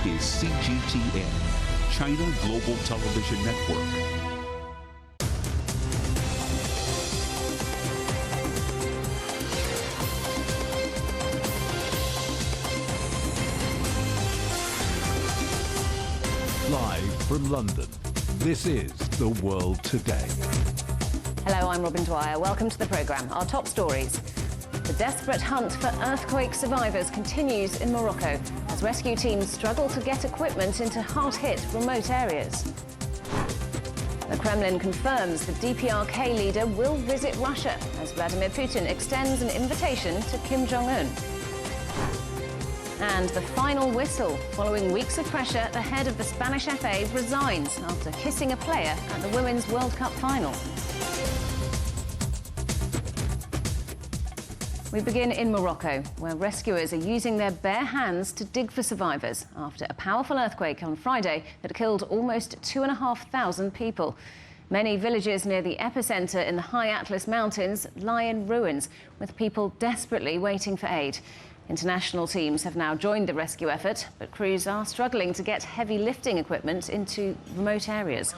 is CGTN, China Global Television Network. Live from London, this is The World Today. Hello, I'm Robin Dwyer. Welcome to the programme. Our top stories. The desperate hunt for earthquake survivors continues in Morocco as rescue teams struggle to get equipment into hard-hit remote areas. The Kremlin confirms the DPRK leader will visit Russia as Vladimir Putin extends an invitation to Kim Jong-un. And the final whistle. Following weeks of pressure, the head of the Spanish FA resigns after kissing a player at the Women's World Cup final. We begin in Morocco, where rescuers are using their bare hands to dig for survivors after a powerful earthquake on Friday that killed almost 2,500 people. Many villages near the epicenter in the High Atlas Mountains lie in ruins, with people desperately waiting for aid. International teams have now joined the rescue effort, but crews are struggling to get heavy lifting equipment into remote areas.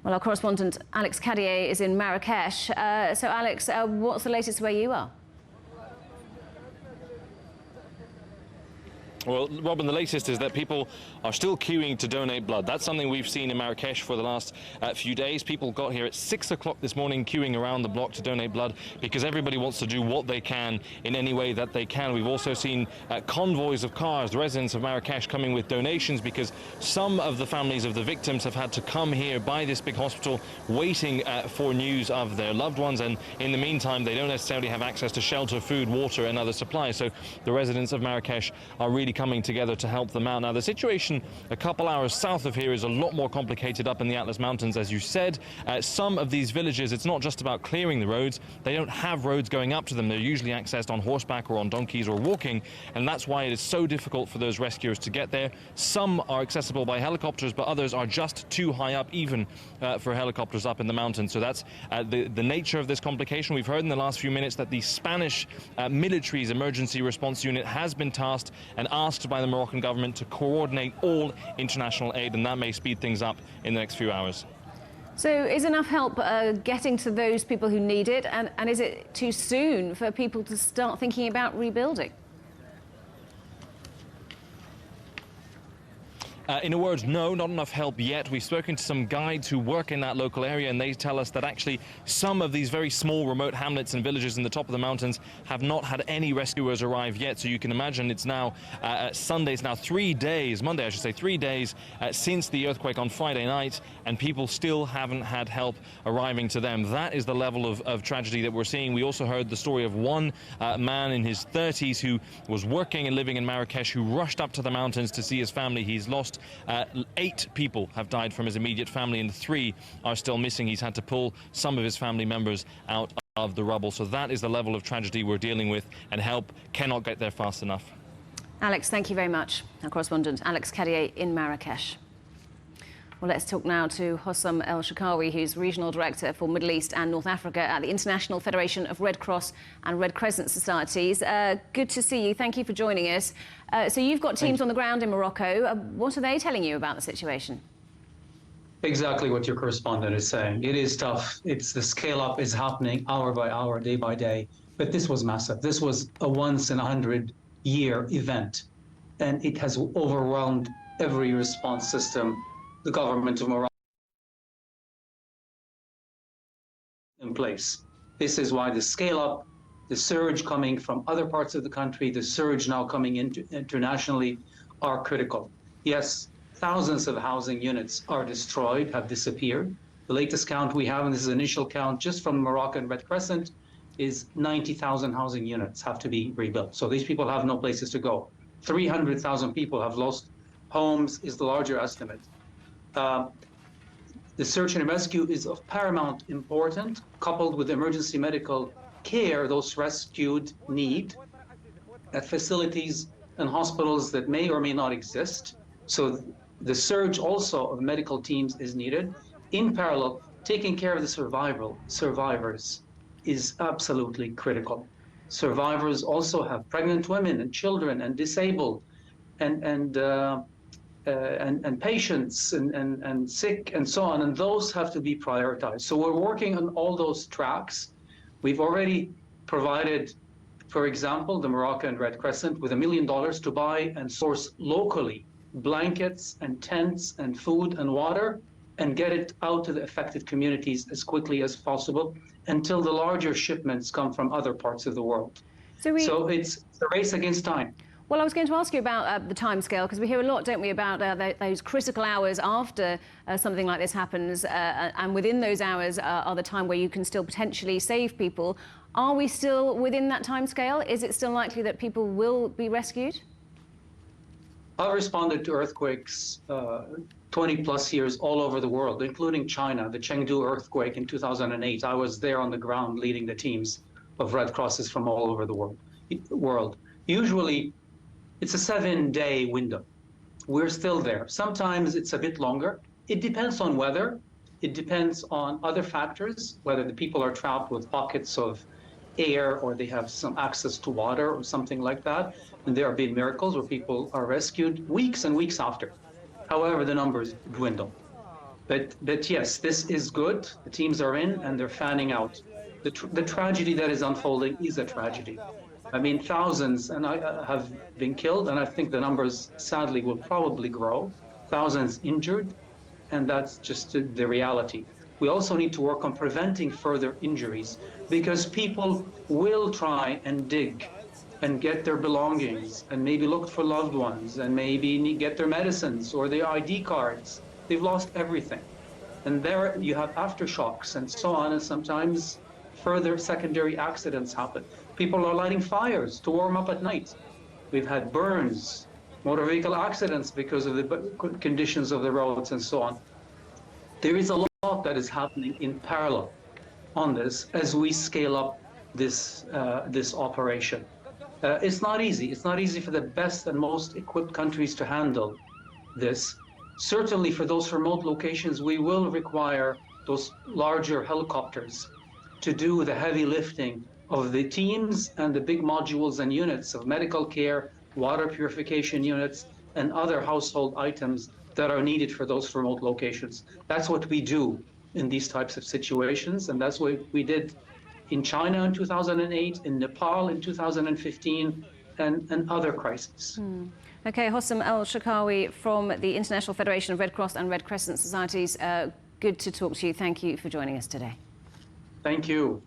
Well, our correspondent Alex Cadier is in Marrakesh. So, Alex, what's the latest where you are? Well, Robin, the latest is that people are still queuing to donate blood. That's something we've seen in Marrakesh for the last few days. People got here at 6 o'clock this morning queuing around the block to donate blood because everybody wants to do what they can in any way that they can. We've also seen convoys of cars, the residents of Marrakesh, coming with donations because some of the families of the victims have had to come here by this big hospital waiting for news of their loved ones. And in the meantime, they don't necessarily have access to shelter, food, water and other supplies. So the residents of Marrakesh are really coming together to help them out. Now, the situation a couple hours south of here is a lot more complicated up in the Atlas Mountains, as you said. Some of these villages, it's not just about clearing the roads. They don't have roads going up to them. They're usually accessed on horseback or on donkeys or walking, and that's why it is so difficult for those rescuers to get there. Some are accessible by helicopters, but others are just too high up, even for helicopters up in the mountains. So that's the nature of this complication. We've heard in the last few minutes that the Spanish military's emergency response unit has been tasked and asked by the Moroccan government to coordinate all international aid, and that may speed things up in the next few hours. So is enough help getting to those people who need it, and is it too soon for people to start thinking about rebuilding? In a word, no, not enough help yet. We've spoken to some guides who work in that local area, and they tell us that actually some of these very small remote hamlets and villages in the top of the mountains have not had any rescuers arrive yet. So you can imagine it's now Sunday. It's now 3 days, Monday I should say, 3 days since the earthquake on Friday night, and people still haven't had help arriving to them. That is the level of tragedy that we're seeing. We also heard the story of one man in his 30s who was working and living in Marrakesh who rushed up to the mountains to see his family. He's lost 8 people have died from his immediate family, and 3 are still missing. He's had to pull some of his family members out of the rubble. So that is the level of tragedy we're dealing with, and help cannot get there fast enough. Alex, thank you very much. Our correspondent Alex Cadier in Marrakesh. Well, let's talk now to Hossam El Shakawi, who's Regional Director for Middle East and North Africa at the International Federation of Red Cross and Red Crescent Societies. Good to see you. Thank you for joining us. So you've got teams on the ground in Morocco. What are they telling you about the situation? Exactly what your correspondent is saying. It is tough. It's the scale up is happening hour by hour, day by day. But this was massive. This was a once in 100-year event, and it has overwhelmed every response system the government of Morocco in place. This is why the scale up, the surge coming from other parts of the country, the surge now coming internationally are critical. Yes, thousands of housing units are destroyed, have disappeared. The latest count we have, and this is initial count just from Moroccan Red Crescent, is 90,000 housing units have to be rebuilt. So these people have no places to go. 300,000 people have lost homes is the larger estimate. The search and rescue is of paramount importance, coupled with emergency medical care those rescued need at facilities and hospitals that may or may not exist. So the surge also of medical teams is needed. In parallel, taking care of the survivors is absolutely critical. Survivors also have pregnant women and children and disabled and and patients and sick and so on, and those have to be prioritized. So we're working on all those tracks. We've already provided, for example, the Moroccan Red Crescent with $1 million to buy and source locally blankets and tents and food and water and get it out to the affected communities as quickly as possible until the larger shipments come from other parts of the world. So it's a race against time. Well, I was going to ask you about the timescale, because we hear a lot, don't we, about those critical hours after something like this happens, and within those hours are the time where you can still potentially save people. Are we still within that timescale? Is it still likely that people will be rescued? I've responded to earthquakes 20 plus years all over the world, including China, the Chengdu earthquake in 2008. I was there on the ground leading the teams of Red Crosses from all over the world. Usually, it's a 7-day window. We're still there. Sometimes it's a bit longer. It depends on weather. It depends on other factors, whether the people are trapped with pockets of air or they have some access to water or something like that. And there have been miracles where people are rescued weeks and weeks after. However, the numbers dwindle. But yes, this is good. The teams are in and they're fanning out. The tragedy that is unfolding is a tragedy. I mean, thousands have been killed, and I think the numbers, sadly, will probably grow. Thousands injured, and that's just the reality. We also need to work on preventing further injuries, because people will try and dig and get their belongings, and maybe look for loved ones, and maybe get their medicines or their ID cards. They've lost everything. And there you have aftershocks and so on, and sometimes further secondary accidents happen. People are lighting fires to warm up at night. We've had burns, motor vehicle accidents because of the conditions of the roads and so on. There is a lot that is happening in parallel on this as we scale up this operation. It's not easy. It's not easy for the best and most equipped countries to handle this. Certainly for those remote locations, we will require those larger helicopters to do the heavy lifting of the teams and the big modules and units of medical care, water purification units, and other household items that are needed for those remote locations. That's what we do in these types of situations, and that's what we did in China in 2008, in Nepal in 2015, and other crises. OK, Hossam El-Sharkawy from the International Federation of Red Cross and Red Crescent Societies. Good to talk to you. Thank you for joining us today. Thank you.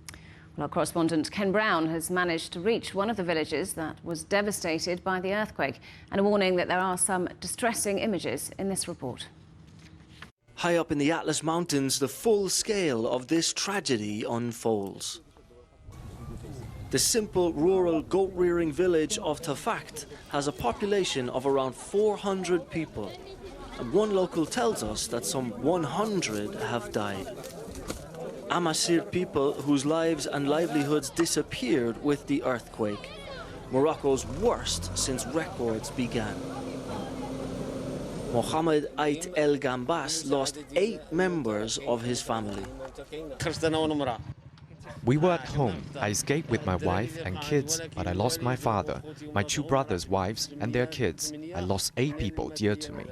Well, our correspondent Ken Brown has managed to reach one of the villages that was devastated by the earthquake, and a warning that there are some distressing images in this report. High up in the Atlas Mountains, the full scale of this tragedy unfolds. The simple rural goat-rearing village of Tafakt has a population of around 400 people, and one local tells us that some 100 have died. Amasir people whose lives and livelihoods disappeared with the earthquake, Morocco's worst since records began. Mohamed Ait El Gambas lost 8 members of his family. We were at home. I escaped with my wife and kids, but I lost my father, my 2 brothers' wives and their kids. I lost 8 people dear to me.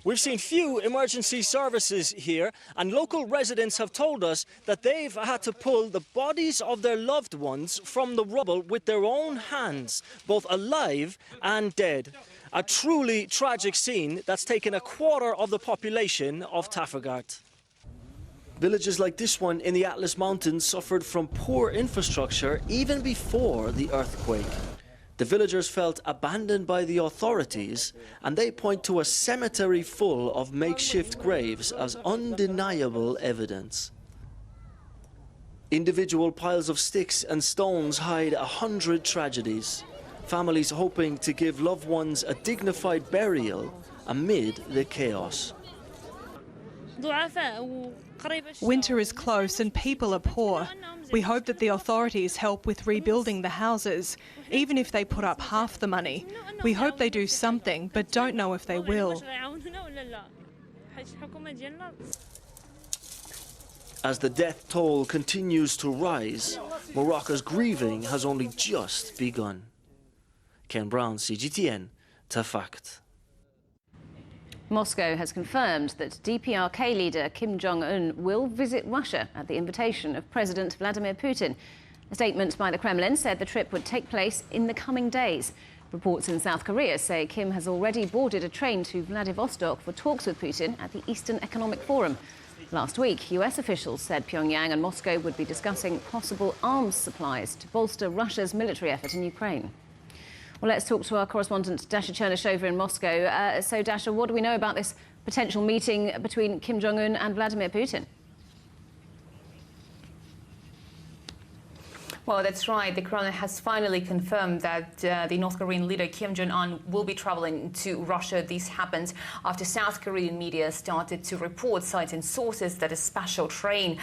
We've seen few emergency services here, and local residents have told us that they've had to pull the bodies of their loved ones from the rubble with their own hands, both alive and dead. A truly tragic scene that's taken a quarter of the population of Tafagart. Villages like this one in the Atlas Mountains suffered from poor infrastructure even before the earthquake. The villagers felt abandoned by the authorities, and they point to a cemetery full of makeshift graves as undeniable evidence. Individual piles of sticks and stones hide 100 tragedies, families hoping to give loved ones a dignified burial amid the chaos. Winter is close and people are poor. We hope that the authorities help with rebuilding the houses, even if they put up half the money. We hope they do something, but don't know if they will. As the death toll continues to rise, Morocco's grieving has only just begun. Ken Brown, CGTN, to fact. Moscow has confirmed that DPRK leader Kim Jong-un will visit Russia at the invitation of President Vladimir Putin. A statement by the Kremlin said the trip would take place in the coming days. Reports in South Korea say Kim has already boarded a train to Vladivostok for talks with Putin at the Eastern Economic Forum. Last week, US officials said Pyongyang and Moscow would be discussing possible arms supplies to bolster Russia's military effort in Ukraine. Well, let's talk to our correspondent Dasha Chernyshova in Moscow. So, Dasha, what do we know about this potential meeting between Kim Jong-un and Vladimir Putin? Well, that's right. The Kremlin has finally confirmed that the North Korean leader Kim Jong-un will be traveling to Russia. This happened after South Korean media started to report, citing sources, that a special train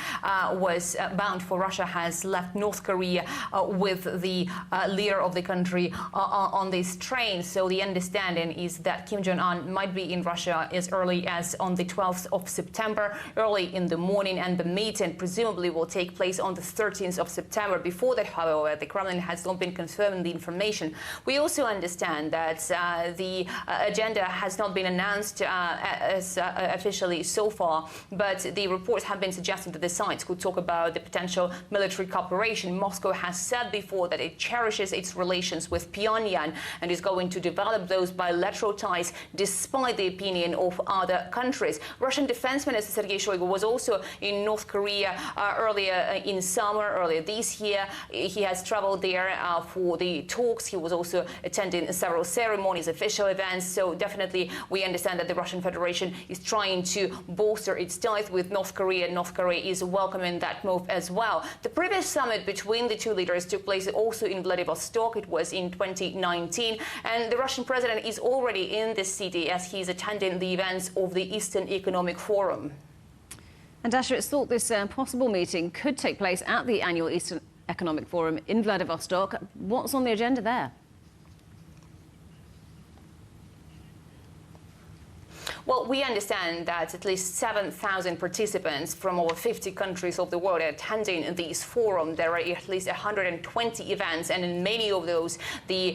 was bound for Russia has left North Korea with the leader of the country on this train. So the understanding is that Kim Jong-un might be in Russia as early as on the 12th of September, early in the morning, and the meeting presumably will take place on the 13th of September. Before that, however, the Kremlin has not been confirming the information. We also understand that the agenda has not been announced as officially so far, but the reports have been suggesting that the sides could talk about the potential military cooperation. Moscow has said before that it cherishes its relations with Pyongyang and is going to develop those bilateral ties despite the opinion of other countries. Russian Defense Minister Sergei Shoigu was also in North Korea earlier in summer, earlier this year. He has traveled there for the talks. He was also attending several ceremonies, official events. So definitely we understand that the Russian Federation is trying to bolster its ties with North Korea. North Korea is welcoming that move as well. The previous summit between the two leaders took place also in Vladivostok. It was in 2019. And the Russian president is already in the city as he's attending the events of the Eastern Economic Forum. And Dasha, it's thought this possible meeting could take place at the annual Eastern Economic Forum in Vladivostok. What's on the agenda there? Well, we understand that at least 7,000 participants from over 50 countries of the world are attending this forum. There are at least 120 events, and in many of those, the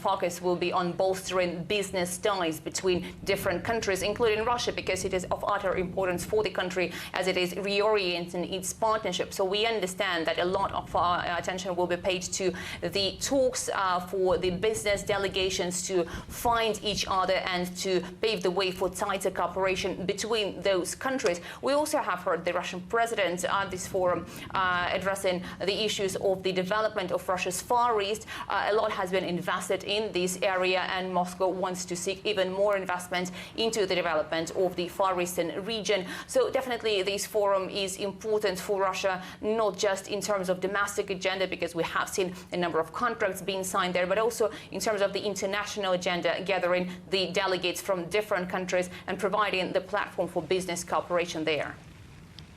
focus will be on bolstering business ties between different countries, including Russia, because it is of utter importance for the country as it is reorienting its partnership. So we understand that a lot of attention will be paid to the talks for the business delegations to find each other and to pave the way for tighter cooperation between those countries. We also have heard the Russian president at this forum addressing the issues of the development of Russia's Far East. A lot has been invested in this area, and Moscow wants to seek even more investment into the development of the Far Eastern region. So definitely this forum is important for Russia, not just in terms of domestic agenda, because we have seen a number of contracts being signed there, but also in terms of the international agenda, gathering the delegates from different countries and providing the platform for business cooperation there.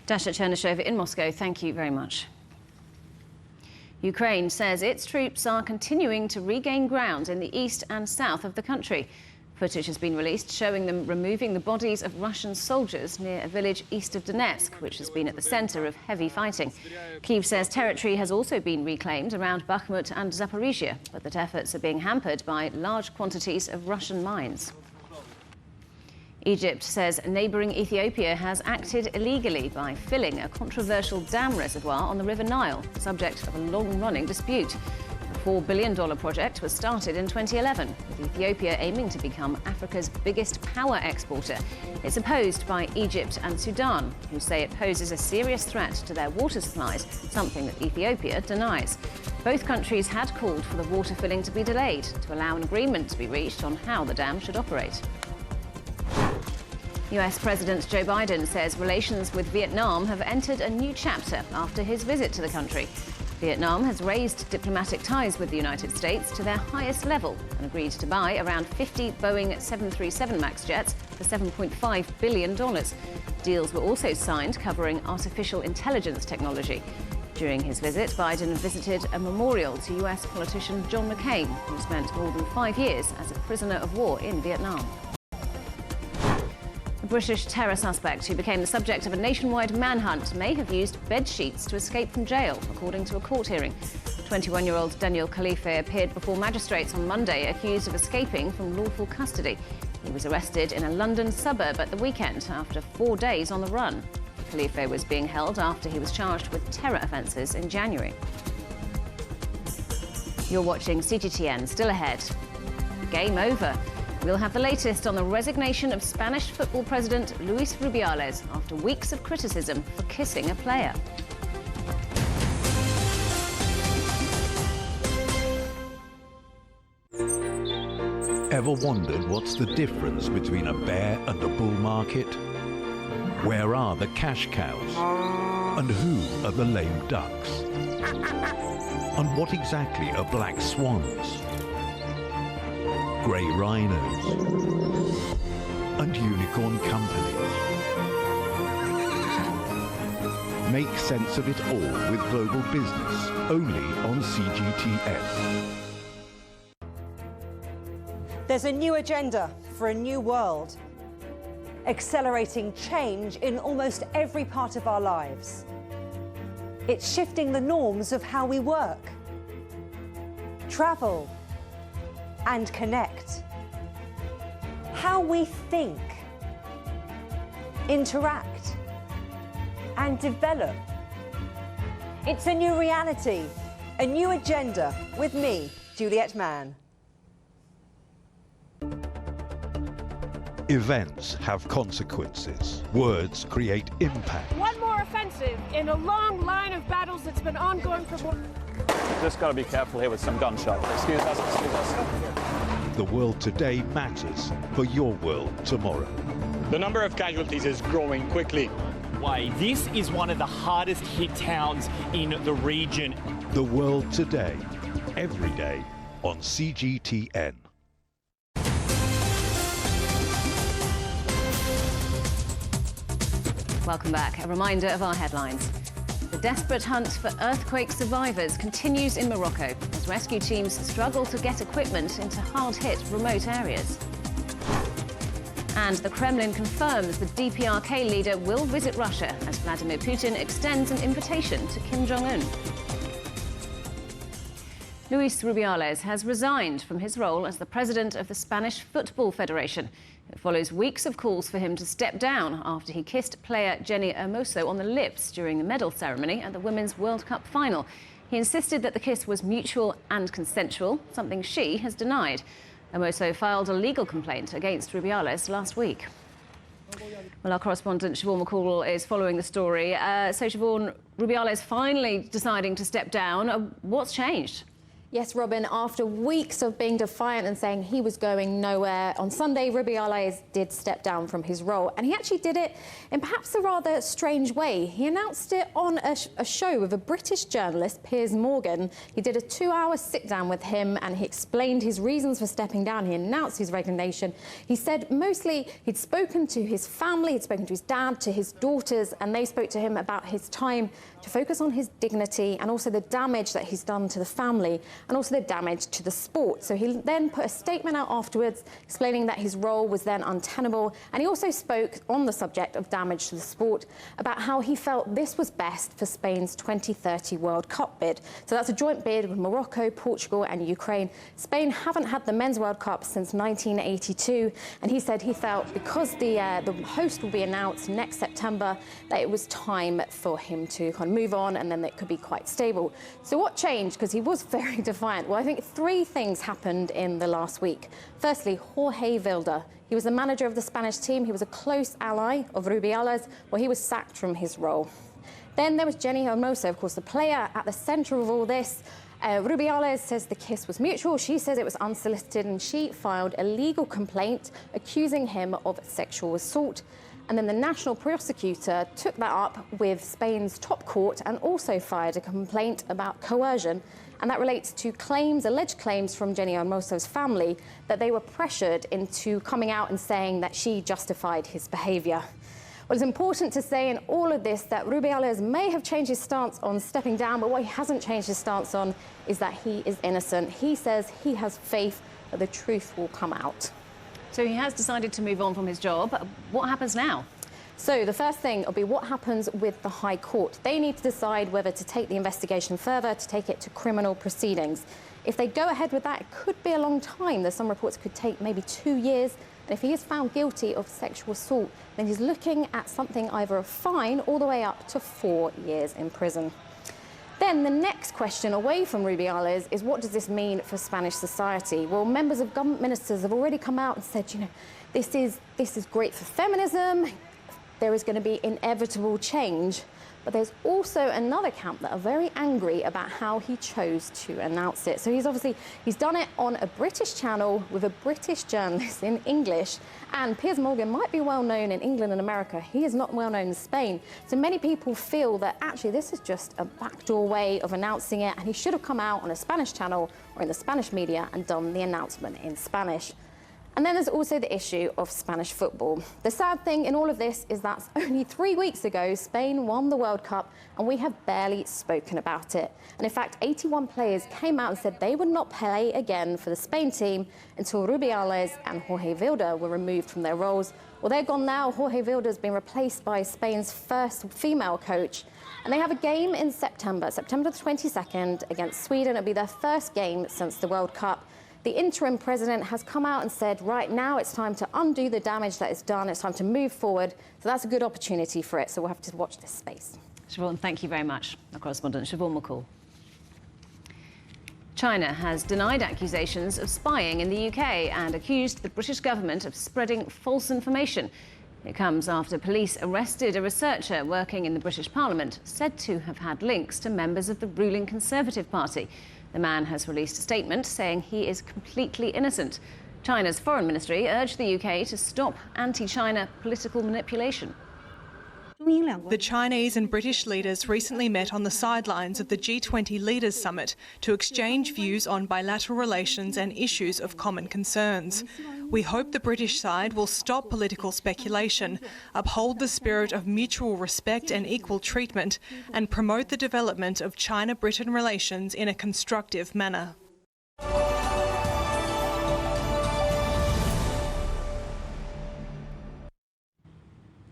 Dasha Chernyshova in Moscow, thank you very much. Ukraine says its troops are continuing to regain ground in the east and south of the country. Footage has been released showing them removing the bodies of Russian soldiers near a village east of Donetsk, which has been at the centre of heavy fighting. Kyiv says territory has also been reclaimed around Bakhmut and Zaporizhia, but that efforts are being hampered by large quantities of Russian mines. Egypt says neighbouring Ethiopia has acted illegally by filling a controversial dam reservoir on the River Nile, subject of a long-running dispute. The $4 billion project was started in 2011, with Ethiopia aiming to become Africa's biggest power exporter. It's opposed by Egypt and Sudan, who say it poses a serious threat to their water supplies, something that Ethiopia denies. Both countries had called for the water filling to be delayed to allow an agreement to be reached on how the dam should operate. US President Joe Biden says relations with Vietnam have entered a new chapter after his visit to the country. Vietnam has raised diplomatic ties with the United States to their highest level and agreed to buy around 50 Boeing 737 MAX jets for $7.5 billion. Deals were also signed covering artificial intelligence technology. During his visit, Biden visited a memorial to US politician John McCain, who spent more than 5 years as a prisoner of war in Vietnam. A British terror suspect who became the subject of a nationwide manhunt may have used bed sheets to escape from jail, according to a court hearing. 21-year-old Daniel Khalife appeared before magistrates on Monday, accused of escaping from lawful custody. He was arrested in a London suburb at the weekend after 4 days on the run. Khalife was being held after he was charged with terror offences in January. You're watching CGTN. Still ahead. Game over. We'll have the latest on the resignation of Spanish football president Luis Rubiales after weeks of criticism for kissing a player. Ever wondered what's the difference between a bear and a bull market? Where are the cash cows? And who are the lame ducks? And what exactly are black swans? Grey rhinos? And unicorn companies? Make sense of it all with Global Business, only on CGTN. There's a new agenda for a new world, accelerating change in almost every part of our lives. It's shifting the norms of how we work, travel, and connect. How we think, interact, and develop. It's a new reality, a new agenda with me, Juliette Mann. Events have consequences. Words create impact. One more offensive in a long line of battles that's been ongoing for more. Just got to be careful here with some gunshots. Excuse us, excuse us. The world today matters for your world tomorrow. The number of casualties is growing quickly. Why, this is one of the hardest hit towns in the region. The world today, every day on CGTN. Welcome back. A reminder of our headlines. The desperate hunt for earthquake survivors continues in Morocco as rescue teams struggle to get equipment into hard-hit remote areas. And the Kremlin confirms the DPRK leader will visit Russia as Vladimir Putin extends an invitation to Kim Jong-un. Luis Rubiales has resigned from his role as the president of the Spanish Football Federation. It follows weeks of calls for him to step down after he kissed player Jenni Hermoso on the lips during the medal ceremony at the Women's World Cup final. He insisted that the kiss was mutual and consensual, something she has denied. Hermoso filed a legal complaint against Rubiales last week. Well, our correspondent Siobhan McCall is following the story. So, Siobhan, Rubiales finally deciding to step down. What's changed? Yes, Robin, after weeks of being defiant and saying he was going nowhere, on Sunday, Rubiales did step down from his role. And he actually did it in perhaps a rather strange way. He announced it on a show with a British journalist, Piers Morgan. He did a 2-hour sit-down with him and he explained his reasons for stepping down. He announced his resignation. He said mostly he'd spoken to his family, he'd spoken to his dad, to his daughters, and they spoke to him about his time to focus on his dignity and also the damage that he's done to the family and also the damage to the sport. So he then put a statement out afterwards explaining that his role was then untenable, and he also spoke on the subject of damage to the sport about how he felt this was best for Spain's 2030 World Cup bid. So that's a joint bid with Morocco, Portugal and Ukraine. Spain haven't had the Men's World Cup since 1982, and he said he felt because the host will be announced next September that it was time for him to kind of move on and then it could be quite stable. So what changed? Because he was very defiant. Well, I think 3 things happened in the last week. Firstly, Jorge Vilda. He was the manager of the Spanish team. He was a close ally of Rubiales. Well, he was sacked from his role. Then there was Jenni Hermoso, of course, the player at the centre of all this. Rubiales says the kiss was mutual. She says it was unsolicited, and she filed a legal complaint accusing him of sexual assault. And then the national prosecutor took that up with Spain's top court and also fired a complaint about coercion. And that relates to claims, alleged claims from Jenni Hermoso's family that they were pressured into coming out and saying that she justified his behaviour. Well, it's important to say in all of this that Rubiales may have changed his stance on stepping down, but what he hasn't changed his stance on is that he is innocent. He says he has faith that the truth will come out. So he has decided to move on from his job. What happens now? So the first thing will be what happens with the High Court. They need to decide whether to take the investigation further, to take it to criminal proceedings. If they go ahead with that, it could be a long time. There's some reports it could take maybe 2 years. And if he is found guilty of sexual assault, then he's looking at something either a fine all the way up to 4 years in prison. Then the next question away from Rubiales is what does this mean for Spanish society? Well, members of government ministers have already come out and said, you know, this is great for feminism. There is going to be inevitable change. But there's also another camp that are very angry about how he chose to announce it. So he's done it on a British channel with a British journalist in English. And Piers Morgan might be well known in England and America. He is not well known in Spain. So many people feel that actually this is just a backdoor way of announcing it. And he should have come out on a Spanish channel or in the Spanish media and done the announcement in Spanish. And then there's also the issue of Spanish football. The sad thing in all of this is that only 3 weeks ago, Spain won the World Cup, and we have barely spoken about it. And in fact, 81 players came out and said they would not play again for the Spain team until Rubiales and Jorge Vilda were removed from their roles. Well, they're gone now. Jorge Vilda has been replaced by Spain's first female coach. And they have a game in September the 22nd against Sweden. It'll be their first game since the World Cup. The interim president has come out and said, right now it's time to undo the damage that is done. It's time to move forward. So that's a good opportunity for it. So we'll have to watch this space. Siobhan, thank you very much. Our correspondent, Siobhan McCall. China has denied accusations of spying in the UK and accused the British government of spreading false information. It comes after police arrested a researcher working in the British Parliament, said to have had links to members of the ruling Conservative Party. The man has released a statement saying he is completely innocent. China's foreign ministry urged the UK to stop anti-China political manipulation. The Chinese and British leaders recently met on the sidelines of the G20 Leaders Summit to exchange views on bilateral relations and issues of common concerns. We hope the British side will stop political speculation, uphold the spirit of mutual respect and equal treatment, and promote the development of China-Britain relations in a constructive manner.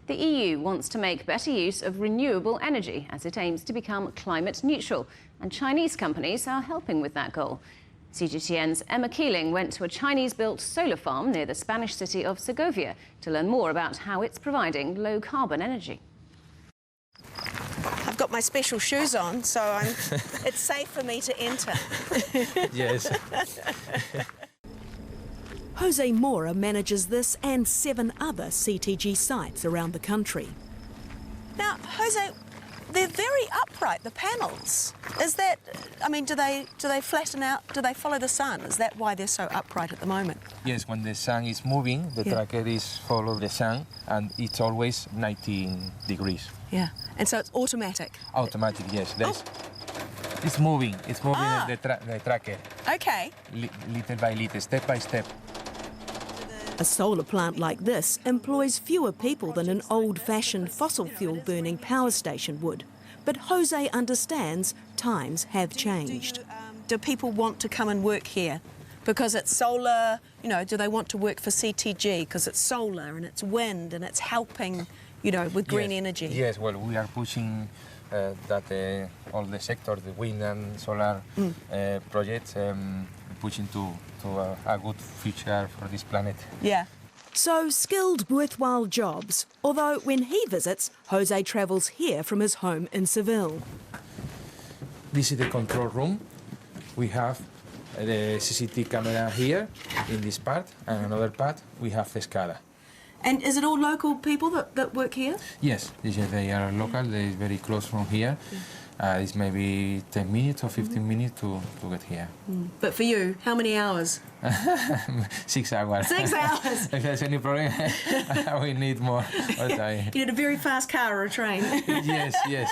The EU wants to make better use of renewable energy as it aims to become climate neutral, and Chinese companies are helping with that goal. CGTN's Emma Keeling went to a Chinese-built solar farm near the Spanish city of Segovia to learn more about how it's providing low-carbon energy. I've got my special shoes on, so it's safe for me to enter. Yes. Jose Mora manages this and 7 other CTG sites around the country. Now, Jose, they're very upright, the panels. Is that, I mean, do they flatten out? Do they follow the sun? Is that why they're so upright at the moment? Yes, when the sun is moving, the tracker is follow the sun, and it's always 19 degrees. Yeah, and so it's automatic? Automatic, yes. It's moving the tracker. Okay. Little by little, step by step. A solar plant like this employs fewer people than an old-fashioned fossil fuel burning power station would. But Jose understands times have changed. Do people want to come and work here because it's solar? You know, do they want to work for CTG because it's solar and it's wind and it's helping, you know, with green energy? Yes, well, we are pushing that all the sector, the wind and solar projects, pushing to a good future for this planet. Yeah. So skilled, worthwhile jobs. Although when he visits, Jose travels here from his home in Seville. This is the control room. We have the CCTV camera here in this part, and another part we have the SCADA. And is it all local people that work here? Yes, they are local. They're very close from here. It's maybe 10 minutes or 15 minutes to get here. But for you, how many hours? 6 hours. 6 hours? If there's any problem, we need more. You need a very fast car or a train. Yes, yes.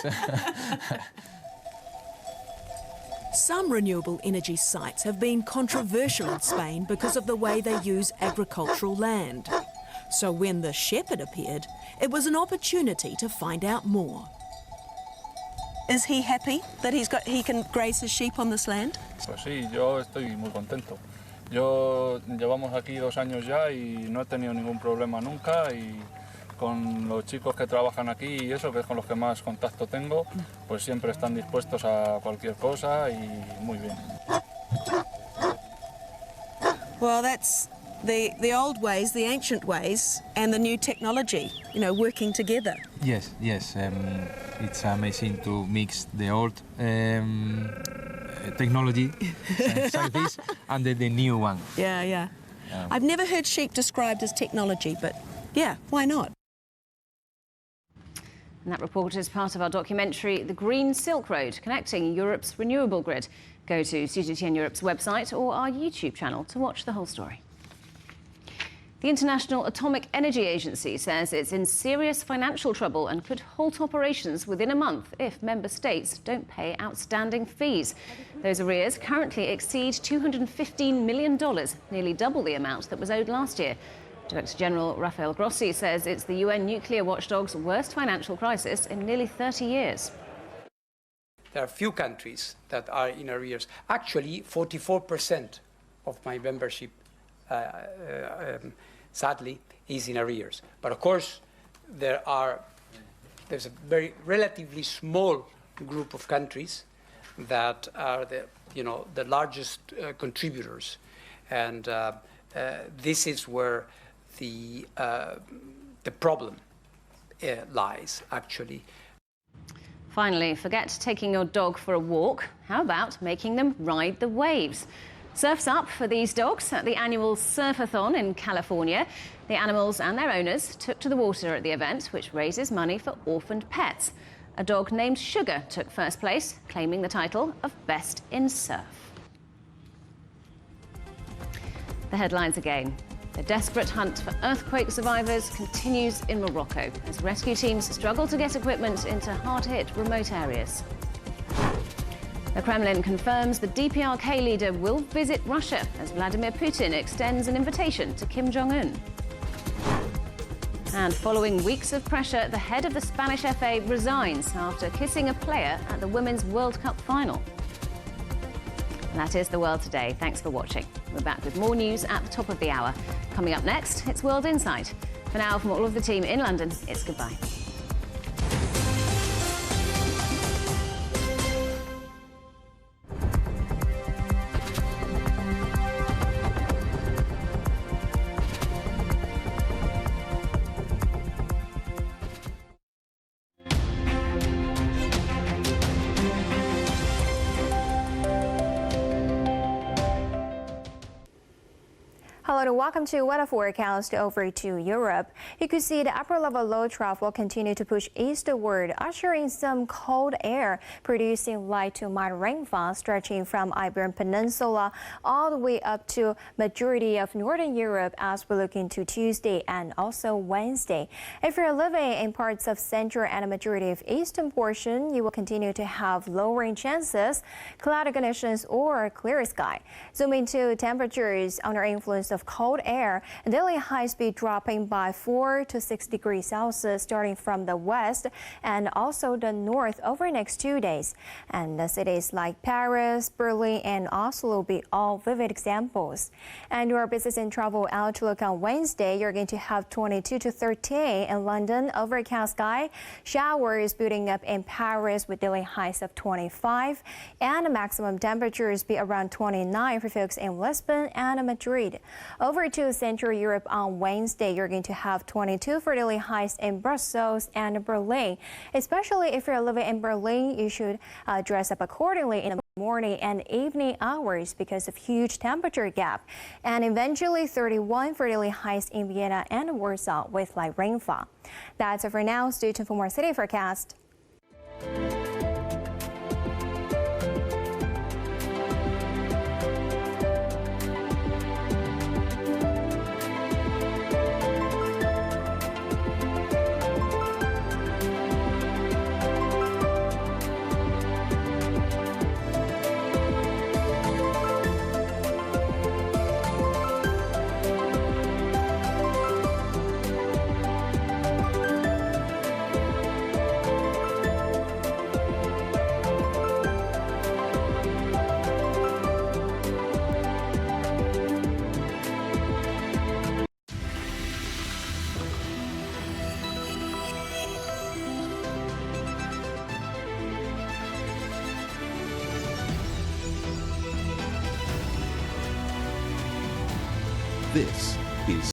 Some renewable energy sites have been controversial in Spain because of the way they use agricultural land. So when the shepherd appeared, it was an opportunity to find out more. Is he happy that he can graze his sheep on this land? Pues sí, yo estoy muy contento. Llevamos aquí 2 años ya y no he tenido ningún problema nunca y con los chicos que trabajan aquí y eso, que es con los que más contacto tengo, pues siempre están dispuestos a cualquier cosa y muy bien. Well, that's the old ways, the ancient ways, and the new technology, you know, working together. Yes, yes. It's amazing to mix the old technology, science, and the new one. Yeah, yeah. I've never heard sheep described as technology, but yeah, why not? And that report is part of our documentary, The Green Silk Road, connecting Europe's renewable grid. Go to CGTN Europe's website or our YouTube channel to watch the whole story. The International Atomic Energy Agency says it's in serious financial trouble and could halt operations within a month if member states don't pay outstanding fees. Those arrears currently exceed $215 million, nearly double the amount that was owed last year. Director General Rafael Grossi says it's the UN nuclear watchdog's worst financial crisis in nearly 30 years. There are few countries that are in arrears. Actually, 44% of my membership sadly, is in arrears. But of course, there's a very relatively small group of countries that are the largest contributors, and this is where the problem lies, actually. Finally, forget taking your dog for a walk. How about making them ride the waves? Surf's up for these dogs at the annual Surfathon in California. The animals and their owners took to the water at the event, which raises money for orphaned pets. A dog named Sugar took first place, claiming the title of Best in Surf. The headlines again. The desperate hunt for earthquake survivors continues in Morocco as rescue teams struggle to get equipment into hard-hit remote areas. The Kremlin confirms the DPRK leader will visit Russia as Vladimir Putin extends an invitation to Kim Jong-un. And following weeks of pressure, the head of the Spanish FA resigns after kissing a player at the Women's World Cup final. And that is The World Today. Thanks for watching. We're back with more news at the top of the hour. Coming up next, it's World Insight. For now, from all of the team in London, it's goodbye. Hello and welcome to weather forecast over to Europe. You could see the upper level low trough will continue to push eastward, ushering some cold air, producing light to mild rainfall stretching from Iberian Peninsula all the way up to majority of northern Europe as we look into Tuesday and also Wednesday. If you're living in parts of central and a majority of eastern portion, you will continue to have low rain chances, cloudy conditions or clear sky. Zooming to temperatures under influence of cold air, daily high speed dropping by 4 to 6 degrees Celsius starting from the west and also the north over the next 2 days. And the cities like Paris, Berlin and Oslo will be all vivid examples. And your business and travel outlook on Wednesday, you're going to have 22 to 38 in London, overcast sky, showers building up in Paris with daily highs of 25 and the maximum temperatures be around 29 for folks in Lisbon and Madrid. Over to Central Europe on Wednesday, you're going to have 22 for daily highs in Brussels and Berlin. Especially if you're living in Berlin, you should dress up accordingly in the morning and evening hours because of huge temperature gap. And eventually 31 for daily highs in Vienna and Warsaw with light rainfall. That's it for now. Stay tuned for more city forecast. This